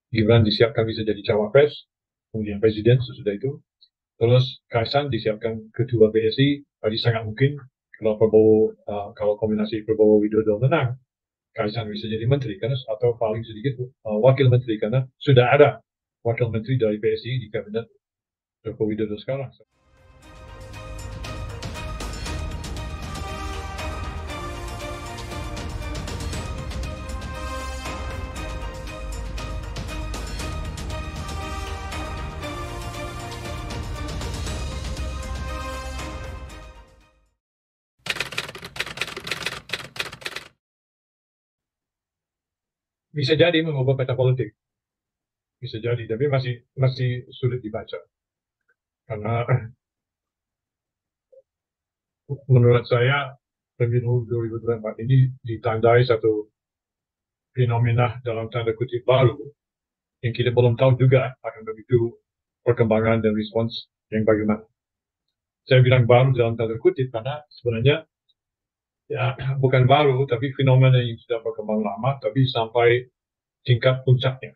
Gibran disiapkan bisa jadi cawapres, kemudian presiden sesudah itu. Terus Kaisang disiapkan ketua PSI, tadi sangat mungkin kalau kombinasi Prabowo Widodo menang, Kaisang bisa jadi menteri karena atau paling sedikit wakil menteri karena sudah ada wakil menteri dari PSI di kabinet Joko Widodo sekarang. Bisa jadi mengubah peta politik, bisa jadi, tapi masih sulit dibaca karena menurut saya pemilu 2024 ini ditandai satu fenomena dalam tanda kutip baru yang kita belum tahu juga akan begitu perkembangan dan respons yang bagaimana. Saya bilang baru dalam tanda kutip karena sebenarnya ya bukan baru, tapi fenomena yang sudah berkembang lama, tapi sampai tingkat puncaknya.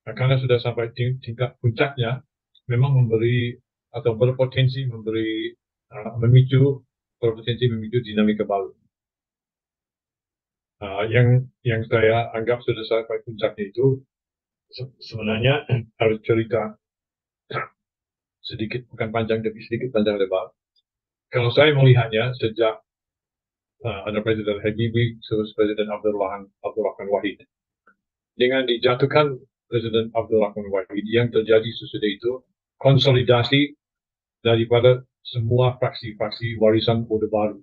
Nah, karena sudah sampai tingkat puncaknya, memang memberi atau berpotensi memberi berpotensi memicu dinamika baru. Yang saya anggap sudah sampai puncaknya itu sebenarnya harus cerita sedikit, bukan panjang tapi sedikit panjang lebar. Kalau saya melihatnya sejak ada Presiden Habibie, terus Presiden Abdurrahman Wahid. Dengan dijatuhkan Presiden Abdurrahman Wahid, yang terjadi sesudah itu konsolidasi daripada semua fraksi-fraksi warisan Orde Baru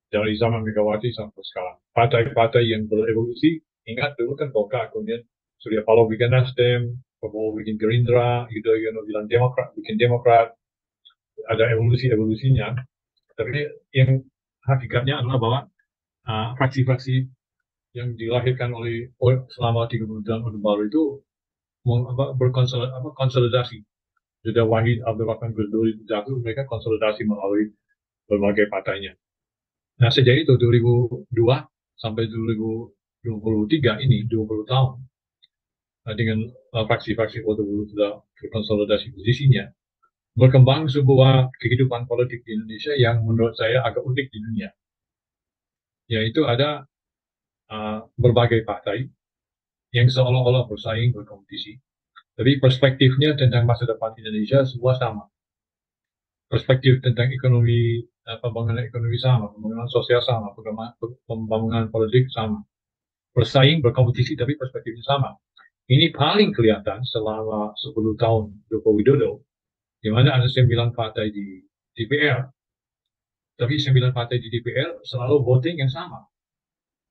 dari zaman Megawati sampai sekarang. Partai-partai yang berevolusi, ingat dulu kan Golkar, kemudian Surya Paloh bikin Nasdem, Prabowo bikin Gerindra, Yudhoyono bilang Demokrat, bikin Demokrat, ada evolusi-evolusinya. Tapi yang hakikatnya adalah bahwa fraksi-fraksi yang dilahirkan oleh selama 30 tahun Orde Baru itu berkonsolidasi. Sudah Wahid Abdurrahman Gusdur jatuh, mereka konsolidasi melalui berbagai partainya. Nah, sejak itu 2002 sampai 2023 ini 20 tahun dengan fraksi-fraksi Orde Baru sudah berkonsolidasi posisinya, berkembang sebuah kehidupan politik di Indonesia yang menurut saya agak unik di dunia, yaitu ada berbagai partai yang seolah-olah bersaing, berkompetisi. Tapi perspektifnya tentang masa depan Indonesia semua sama. Perspektif tentang ekonomi, pembangunan ekonomi sama, pembangunan sosial sama, pembangunan politik sama. Bersaing, berkompetisi, tapi perspektifnya sama. Ini paling kelihatan selama 10 tahun Joko Widodo, di mana ada 9 partai di DPR. Tapi 9 partai di DPR selalu voting yang sama.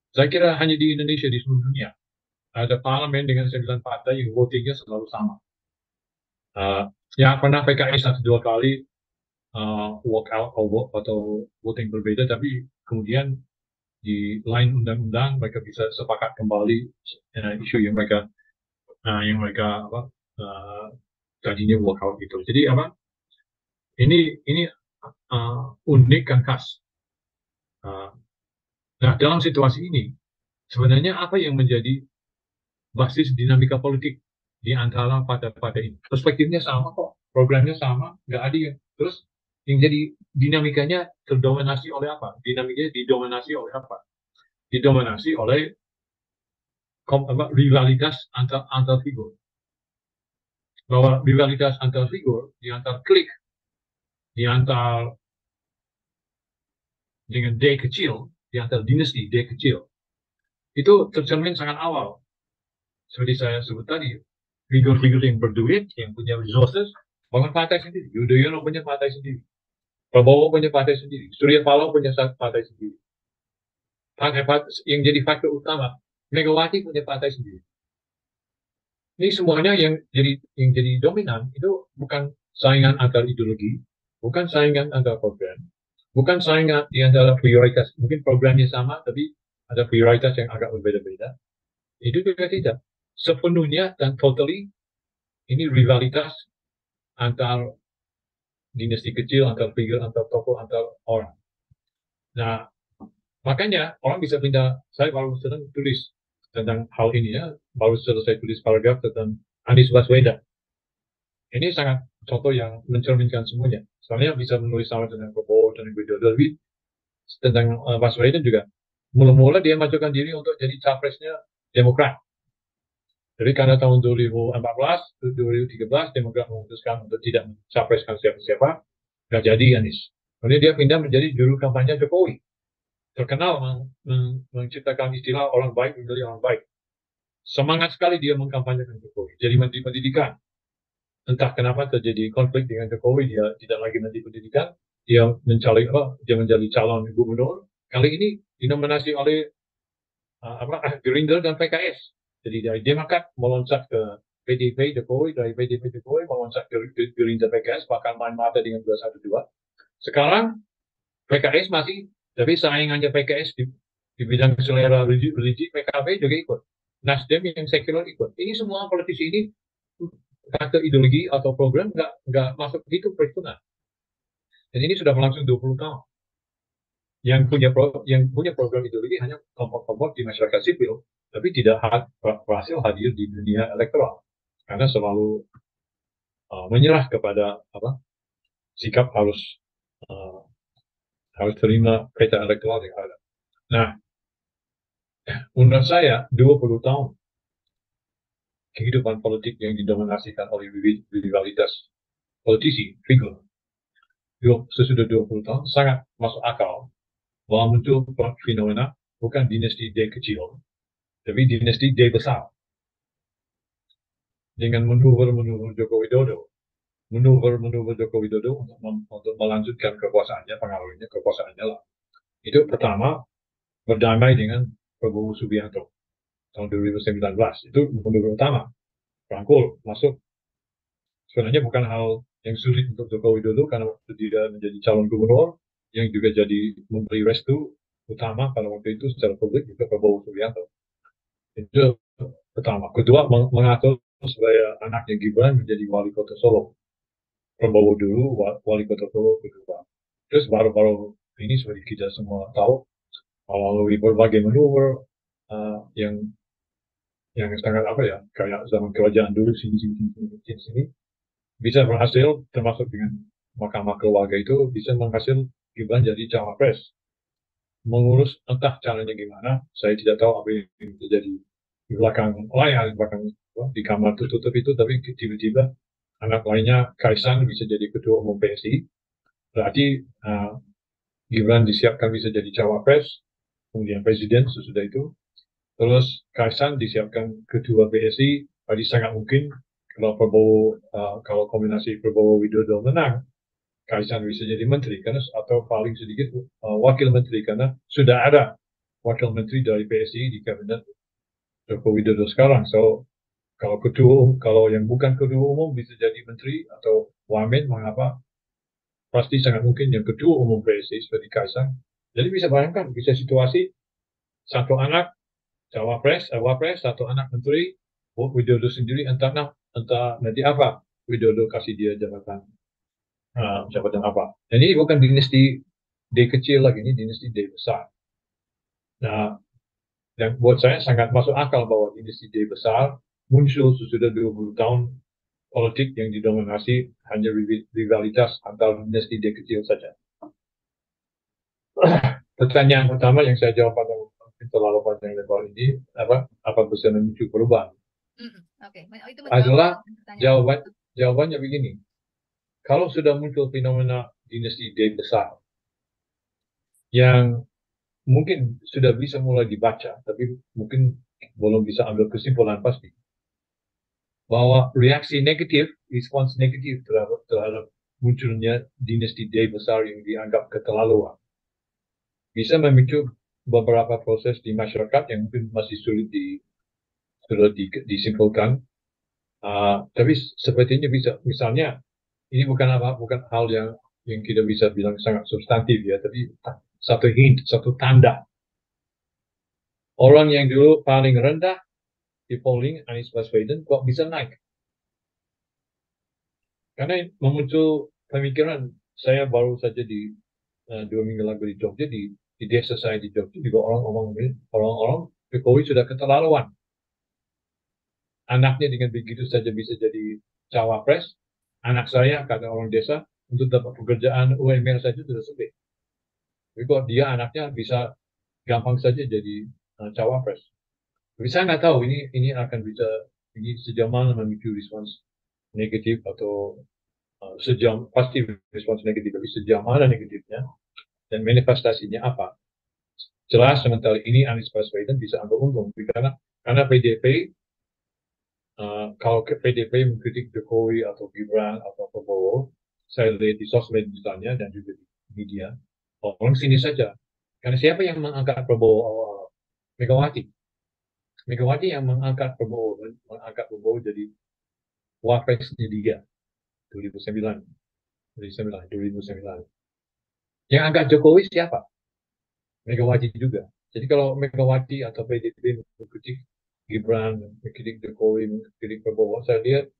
Saya kira hanya di Indonesia, di seluruh dunia, ada parlemen dengan 9 partai yang votingnya selalu sama. Ya pernah PKS 1-2 kali walk out atau voting berbeda, tapi kemudian di lain undang-undang mereka bisa sepakat kembali isu yang mereka tadinya walk out itu. Jadi ini unik dan khas. Nah, dalam situasi ini sebenarnya apa yang menjadi basis dinamika politik di antara partai-partai ini? Perspektifnya sama kok, programnya sama, nggak ada yang terus yang jadi dinamikanya terdominasi oleh apa? Dinamikanya didominasi oleh apa? Didominasi oleh rivalitas antar figur. Bahwa rivalitas antar figur, di antar klik, di antar dengan D kecil, di antar dinasti D kecil, itu tercermin sangat awal. Seperti saya sebut tadi, figur-figur yang berduit, yang punya resources, bangun partai sendiri. Yudhoyono punya partai sendiri. Prabowo punya partai sendiri. Surya Paloh punya partai sendiri. Yang jadi faktor utama, Megawati punya partai sendiri. Ini semuanya yang jadi dominan itu bukan saingan antar ideologi, bukan saingan antar program, bukan saingan di antara prioritas. Mungkin programnya sama, tapi ada prioritas yang agak berbeda-beda. Itu juga tidak. Sepenuhnya dan totally ini rivalitas antar dinasti kecil, antar figur, antar tokoh, antar orang. Nah, makanya orang bisa pindah. Saya baru sedang tulis tentang hal ini ya, baru selesai tulis paragraf tentang Anies Baswedan. Ini sangat contoh yang mencerminkan semuanya. Soalnya bisa menulis sama dengan Prabowo dan Widodo, tapi tentang Baswedan juga. Mula-mula dia majukan diri untuk jadi capresnya Demokrat. Jadi karena tahun 2014, 2013 Demokrat memutuskan untuk tidak mencapreskan siapa-siapa, nggak jadi Anies. Kemudian dia pindah menjadi juru kampanye Jokowi. Terkenal menciptakan istilah orang baik memilih orang baik. Semangat sekali dia mengkampanyekan Jokowi. Jadi Menteri Pendidikan. Entah kenapa terjadi konflik dengan Jokowi, dia tidak lagi Menteri Pendidikan, dia menjadi calon gubernur. Kali ini dinominasi oleh Gerindra dan PKS. Jadi dari Demokrat meloncat ke PDP Jokowi, dari PDP Jokowi meloncat ke Gerindra PKS, bahkan main mata dengan 212. Sekarang PKS masih, tapi saingannya PKS di bidang selera religi PKB juga ikut. Nasdem yang sekuler ikut. Ini semua politisi ini kata ideologi atau program nggak masuk itu perhitungan. Dan ini sudah berlangsung 20 tahun. Yang punya program ideologi hanya kelompok-kelompok di masyarakat sipil, tapi tidak berhasil hadir di dunia elektoral karena selalu menyerah kepada sikap uh, harus terima peta elektoral yang ada. Nah, menurut saya 20 tahun kehidupan politik yang didominasikan oleh rivalitas politisi, figur, sesudah 20 tahun sangat masuk akal bahwa muncul fenomena bukan dinasti D kecil, tapi dinasti D besar. Dengan manuver Joko Widodo, untuk melanjutkan kekuasaannya, pengaruhnya, kekuasaannya lah. Itu pertama, berdamai dengan Prabowo Subianto tahun 2019. Itu manuver utama. Rangkul, masuk. Sebenarnya bukan hal yang sulit untuk Joko Widodo karena waktu dia menjadi calon gubernur, yang juga jadi memberi restu utama pada waktu itu secara publik itu Prabowo Subianto. Itu pertama. Kedua, mengatur supaya anaknya Gibran menjadi wali kota Solo. Prabowo dulu, wali kota Solo kedua. Terus baru-baru ini seperti kita semua tahu, melalui berbagai manuver yang sangat kayak zaman kerajaan dulu sini, bisa berhasil termasuk dengan Mahkamah Keluarga itu bisa menghasil Gibran jadi cawapres. Mengurus entah caranya gimana, saya tidak tahu apa yang terjadi di belakang layar, di kamar tertutup itu, tapi tiba-tiba anak lainnya Kaisang bisa jadi ketua umum PSI, berarti Gibran disiapkan bisa jadi cawapres, kemudian presiden sesudah itu, terus Kaisang disiapkan ketua PSI, tadi sangat mungkin kalau kombinasi Prabowo Widodo menang, Kaisang bisa jadi menteri atau paling sedikit wakil menteri karena sudah ada wakil menteri dari PSI di kabinet Joko Widodo sekarang. So kalau yang bukan ketua umum bisa jadi menteri atau wamen, mengapa? Pasti sangat mungkin yang ketua umum PSI seperti Kaisang. Jadi bisa bayangkan, bisa situasi satu anak wapres, satu anak menteri, Widodo sendiri entah nanti apa Widodo kasih dia jabatan apa. Dan ini bukan dinasti D kecil lagi, ini dinasti D besar. Nah, dan buat saya sangat masuk akal bahwa dinasti D besar muncul sesudah 20 tahun politik yang didominasi hanya rivalitas antar dinasti D kecil saja. Pertanyaan pertama yang saya jawab pada terlalu panjang lebar ini, apa bisa memicu perubahan? Oke. Itu Adalah jawabannya begini. Kalau sudah muncul fenomena dinasti D besar yang mungkin sudah bisa mulai dibaca, tapi mungkin belum bisa ambil kesimpulan pasti, bahwa reaksi negatif, respons negatif terhadap munculnya dinasti D besar yang dianggap keterlaluan, bisa memicu beberapa proses di masyarakat yang mungkin masih sulit disimpulkan. Tapi sepertinya bisa, misalnya ini bukan hal yang kita bisa bilang sangat substantif ya, tapi satu hint, satu tanda. Orang yang dulu paling rendah di polling, Anies Baswedan, kok bisa naik? Karena memuncul pemikiran, saya baru saja di 2 minggu lalu di Jogja, di desa saya di Jogja juga orang Jokowi sudah keterlaluan. Anaknya dengan begitu saja bisa jadi cawapres. Anak saya, kata orang desa, untuk dapat pekerjaan UMR saja sudah sulit. Tapi kok dia anaknya bisa gampang saja jadi cawapres. Tapi saya nggak tahu ini akan bisa ini sejauh mana memicu respons negatif atau sejauh pasti respons negatif, tapi sejauh mana negatifnya dan manifestasinya apa. Jelas sementara ini Anies Baswedan bisa ambil untung karena PDP kalau ke PDP mengkritik Jokowi atau Gibran atau Prabowo, saya lihat di sosmed misalnya dan juga di media, orang sini saja. Karena siapa yang mengangkat Prabowo? Megawati. Megawati yang mengangkat Prabowo jadi wapresnya dia 2009. 2009. Yang angkat Jokowi siapa? Megawati juga. Jadi kalau Megawati atau PDP mengkritik Gibran, mengkritik Jokowi, mengkritik Prabowo, saya lihat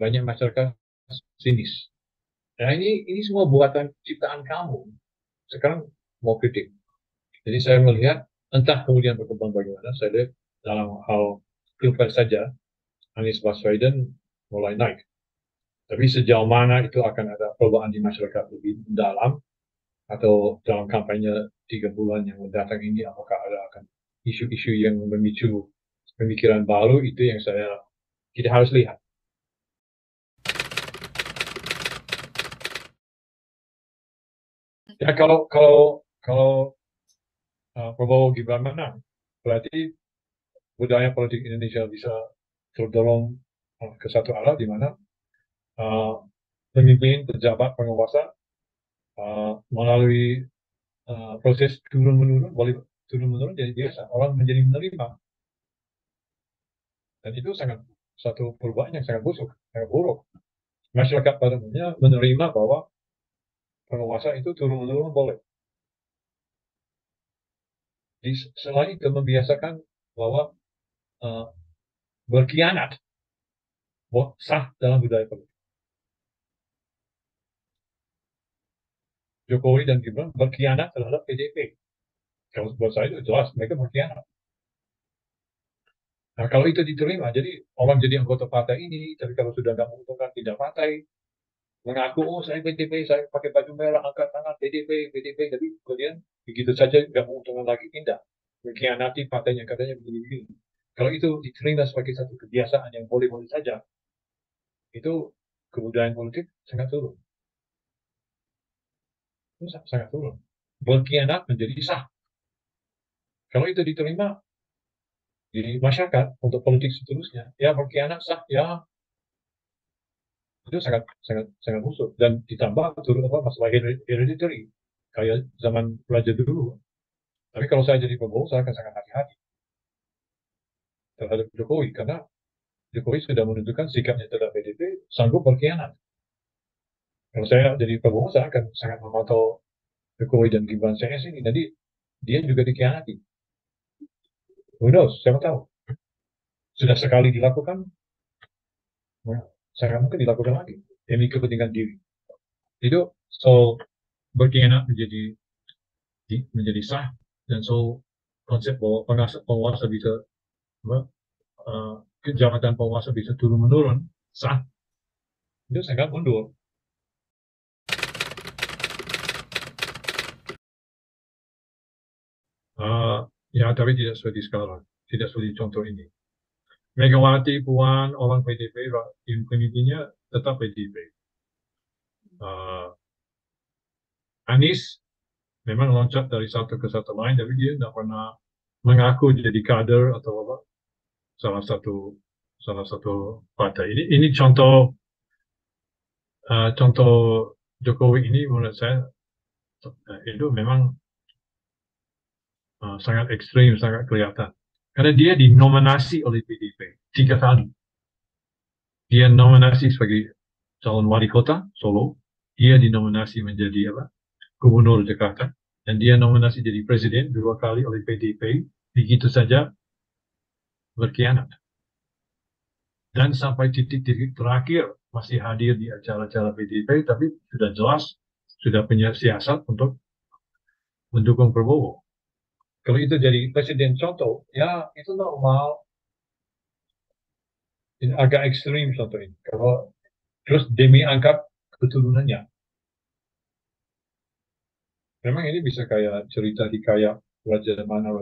banyak masyarakat sinis. Nah ini semua buatan ciptaan kamu. Sekarang mau kritik. Jadi saya melihat entah kemudian berkembang bagaimana. Saya lihat dalam hal pilpres saja Anies Baswedan mulai naik. Tapi sejauh mana itu akan ada perubahan di masyarakat lebih dalam atau dalam kampanye 3 bulan yang mendatang ini apakah akan isu-isu yang memicu pemikiran baru itu yang kita harus lihat. Ya kalau Prabowo Gibran menang, berarti budaya politik Indonesia bisa terdorong ke satu arah di mana pemimpin, pejabat, penguasa melalui proses turun menurun, boleh turun menurun jadi biasa, orang menjadi menerima, dan itu satu perubahan yang sangat buruk. Masyarakat pada umumnya menerima bahwa penguasa itu turun menurun boleh. Selain itu membiasakan bahwa berkhianat sah dalam budaya politik. Jokowi dan Gibran berkhianat terhadap PDP. Kalau buat saya itu jelas mereka berkhianat. Nah kalau itu diterima, jadi orang jadi anggota partai ini, tapi kalau sudah nggak menguntungkan tidak partai, mengaku oh saya PDP, saya pakai baju merah, angkat tangan PDP, tapi kemudian begitu saja nggak menguntungkan lagi, tidak. Mengkhianati partainya katanya begini-begini. Kalau itu diterima sebagai satu kebiasaan yang boleh-boleh saja, itu kebudayaan politik sangat turun. Itu sangat turun. Berkhianat menjadi sah. Kalau itu diterima di masyarakat untuk politik seterusnya, ya berkhianat sah, ya itu sangat sangat sangat busuk dan ditambah turun masalah hereditary kayak zaman raja dulu. Tapi kalau saya jadi Prabowo, saya akan sangat hati-hati terhadap Jokowi karena Jokowi sudah menunjukkan sikapnya terhadap PDP sanggup berkhianat. Kalau saya jadi Prabowo, saya akan sangat memantau Jokowi dan Gibran CS ini. Jadi dia juga dikhianati. Who knows? Siapa tahu. Sudah sekali dilakukan, sangat mungkin dilakukan lagi demi kepentingan diri. Itu so berkhianat menjadi sah dan so konsep bahwa penguasa bisa jabatan penguasa bisa turun menurun sah itu sangat mundur. Ya tapi tidak seperti sekarang, tidak seperti contoh ini. Megawati, Puan, orang PDP, pemimpinnya tetap PDP. Anies memang loncat dari satu ke satu lain, tapi dia tidak pernah mengaku jadi kader atau apa salah satu partai. Ini contoh Jokowi ini menurut saya itu memang sangat ekstrim, sangat kelihatan. Karena dia dinominasi oleh PDP 3 kali. Dia nominasi sebagai calon wali kota Solo, dia dinominasi menjadi gubernur Jakarta, dan dia nominasi jadi presiden 2 kali oleh PDP, begitu saja berkhianat. Dan sampai titik-titik terakhir masih hadir di acara-acara PDP, tapi sudah jelas, sudah punya siasat untuk mendukung Prabowo. Kalau itu jadi presiden contoh, ya itu normal. Ini agak ekstrim contoh ini. Kalau terus demi angkat keturunannya, memang ini bisa kayak cerita hikayat raja mana